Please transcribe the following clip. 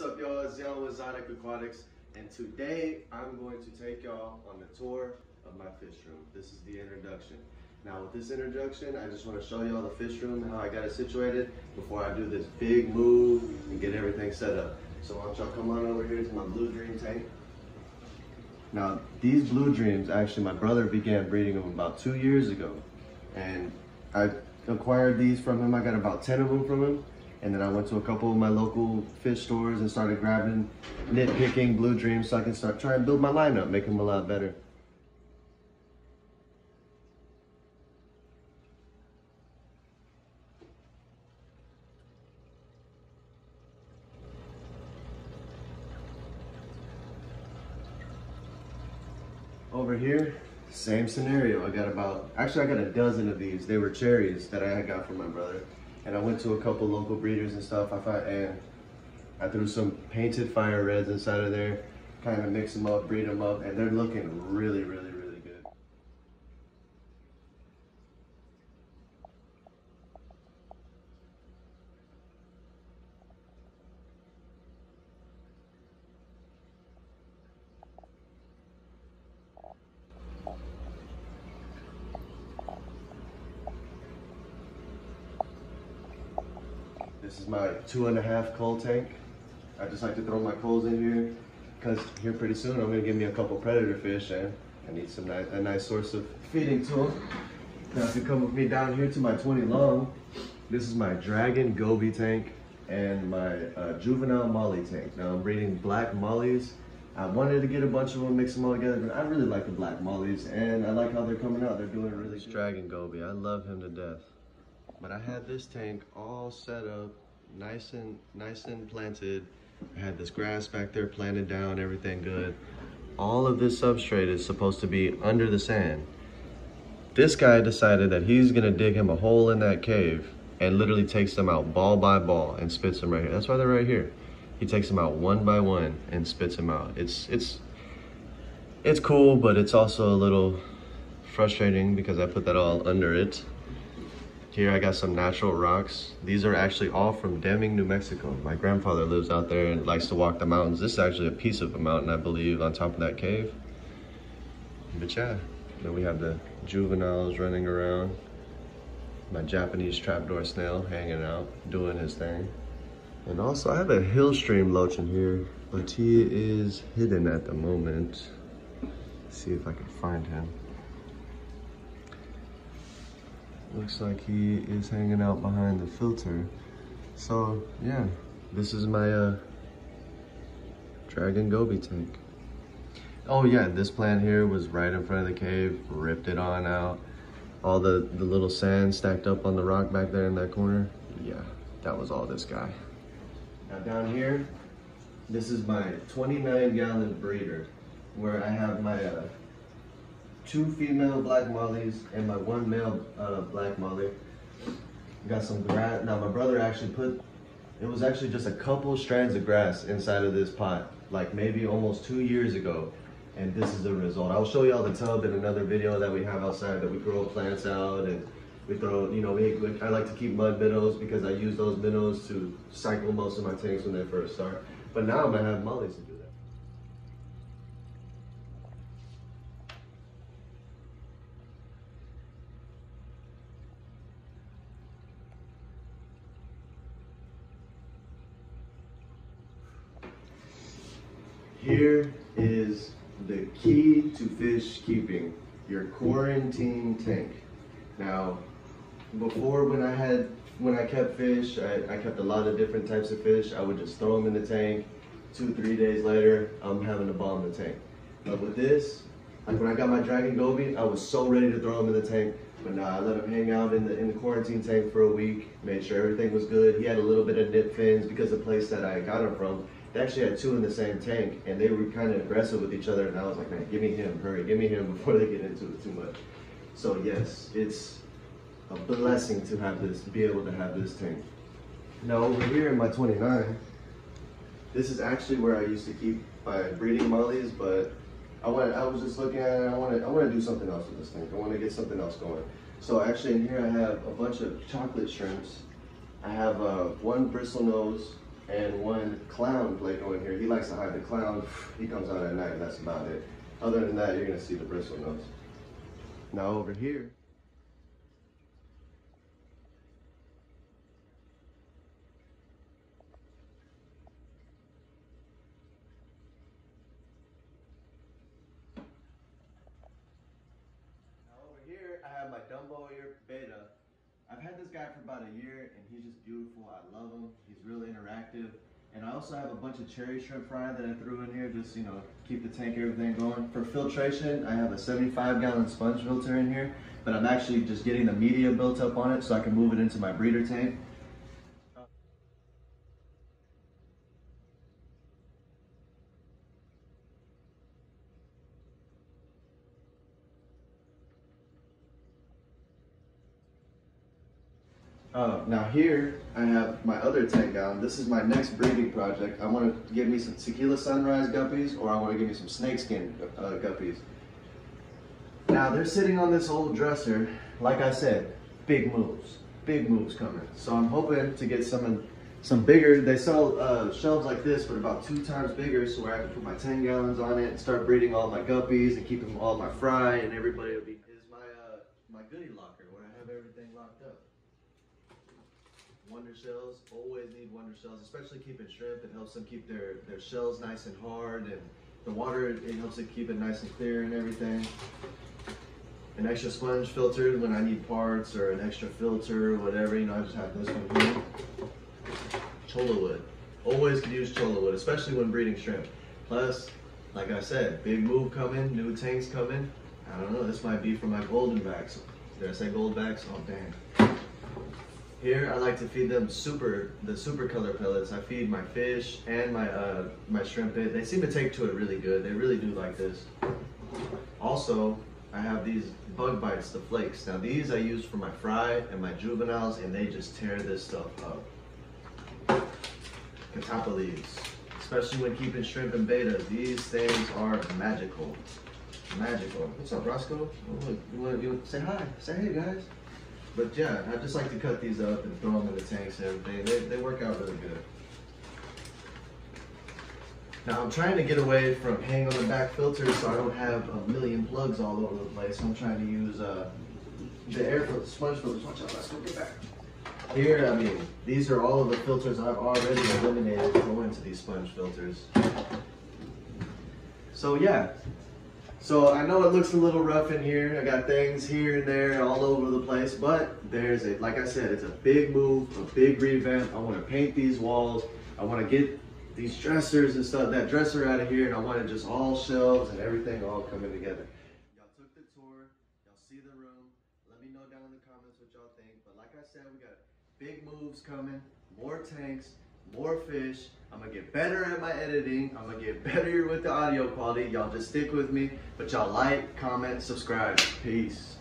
What's up, y'all? It's Zion with Zonic Aquatics, and today I'm going to take y'all on the tour of my fish room. This is the introduction. Now, with this introduction, I just want to show y'all the fish room, how I got it situated before I do this big move and get everything set up. So why don't y'all come on over here to my Blue Dream tank. Now, these Blue Dreams, actually, my brother began breeding them about 2 years ago, and I acquired these from him. I got about 10 of them from him. And then I went to a couple of my local fish stores and started grabbing, nitpicking Blue Dreams so I can start trying to build my lineup, make them a lot better. Over here, same scenario. I got a dozen of these. They were cherries that I had got from my brother. And I went to a couple local breeders and stuff. I threw some painted fire reds inside of there, kind of mix them up, breed them up, and they're looking really, really, really good. This is my 2.5 coal tank. I just like to throw my coals in here because here pretty soon I'm gonna get me a couple predator fish and I need a nice source of feeding to them. Now if you come with me down here to my 20 long, this is my Dragon Goby tank and my juvenile Molly tank. Now I'm breeding black mollies. I wanted to get a bunch of them, mix them all together, but I really like the black mollies and I like how they're coming out. They're doing really good. Dragon Goby, I love him to death. But I had this tank all set up, nice and planted. I had this grass back there planted down, everything good. All of this substrate is supposed to be under the sand. This guy decided that he's gonna dig him a hole in that cave and literally takes them out ball by ball and spits them right here. That's why they're right here. He takes them out one by one and spits them out. It's cool, but it's also a little frustrating because I put that all under it. Here I got some natural rocks. These are actually all from Deming, New Mexico. My grandfather lives out there and likes to walk the mountains. This is actually a piece of a mountain, I believe, on top of that cave. But yeah, then we have the juveniles running around. My Japanese trapdoor snail hanging out, doing his thing. And also I have a Hillstream loach in here, but he is hidden at the moment. Let's see if I can find him. Looks like he is hanging out behind the filter. So yeah, this is my Dragon Goby tank. Oh yeah, this plant here was right in front of the cave, ripped it on out. All the little sand stacked up on the rock back there in that corner. Yeah, that was all this guy. Now down here, this is my 29-gallon breeder where I have my 2 female black mollies and my 1 male black molly. Got some grass. Now my brother actually it was actually just a couple strands of grass inside of this pot, like maybe almost 2 years ago. And this is the result. I'll show y'all the tub in another video that we have outside that we grow plants out and we throw, you know, I like to keep mud minnows because I use those minnows to cycle most of my tanks when they first start. But now I'm gonna have mollies to do that. Here is the key to fish keeping, your quarantine tank. Now, before when I kept fish, I kept a lot of different types of fish. I would just throw them in the tank. 2-3 days later, I'm having to bomb the tank. But with this, like when I got my Dragon Goby, I was so ready to throw him in the tank. But nah, I let him hang out in the quarantine tank for a week, made sure everything was good. He had a little bit of nip fins because the place that I got him from, they actually had 2 in the same tank and they were kind of aggressive with each other, and I was like, man, give me him, hurry, give me him before they get into it too much. So yes, it's a blessing to have this, be able to have this tank. Now over here in my 29, this is actually where I used to keep my breeding mollies, but I was just looking at it, I want to do something else with this tank. I want to get something else going. So actually in here I have a bunch of chocolate shrimps. I have one bristlenose and one clown Pleco in here. He likes to hide the clown. He comes out at night and that's about it. Other than that, you're gonna see the bristle nose. Now over here, I have my Dumbo ear beta. I've had this guy for about a year and he's just beautiful. I love him. He's really interactive. And I also have a bunch of cherry shrimp fry that I threw in here just, you know, keep the tank, everything going. For filtration, I have a 75-gallon sponge filter in here, but I'm actually just getting the media built up on it so I can move it into my breeder tank. Now here I have my other 10-gallon. This is my next breeding project. I want to give me some tequila sunrise guppies, or I want to give me some snakeskin guppies. Now they're sitting on this old dresser. Like I said, big moves coming. So I'm hoping to get some bigger. They sell shelves like this, but about 2 times bigger, so where I can put my 10 gallons on it and start breeding all my guppies and keeping all my fry, and everybody will be. Is my goodie locker where I have everything locked up. Wonder shells, always need wonder shells, especially keeping shrimp. It helps them keep their shells nice and hard, and the water, it helps it keep it nice and clear and everything. An extra sponge filter when I need parts, or an extra filter or whatever, you know, I just have this one here. Cholla wood. Always can use cholla wood, especially when breeding shrimp. Plus, like I said, big move coming, new tanks coming. I don't know, this might be for my golden backs. Did I say gold backs? Oh, dang. Here, I like to feed them the super color pellets. I feed my fish and my shrimp bait. They seem to take to it really good. They really do like this. Also, I have these bug bites, the flakes. Now these I use for my fry and my juveniles, and they just tear this stuff up. Catappa leaves, especially when keeping shrimp and beta. These things are magical. Magical. What's up, Roscoe? Oh, look, you want to say hi? Say hey, guys. But yeah, I just like to cut these up and throw them in the tanks and everything. They work out really good. Now I'm trying to get away from hang on the back filters so I don't have a million plugs all over the place. I'm trying to use the air filter, sponge filters. Watch out, let's go get back. Here, I mean, these are all of the filters I've already eliminated to go into these sponge filters. So yeah. So I know it looks a little rough in here. I got things here and there all over the place, but there's a, like I said, it's a big move, a big revamp. I want to paint these walls. I want to get these dressers and stuff, that dresser out of here, and I want it just all shelves and everything all coming together. Y'all took the tour, y'all see the room. Let me know down in the comments what y'all think. But like I said, we got big moves coming, more tanks, more fish. I'm gonna get better at my editing. I'm gonna get better with the audio quality. Y'all just stick with me. But y'all like, comment, subscribe. Peace.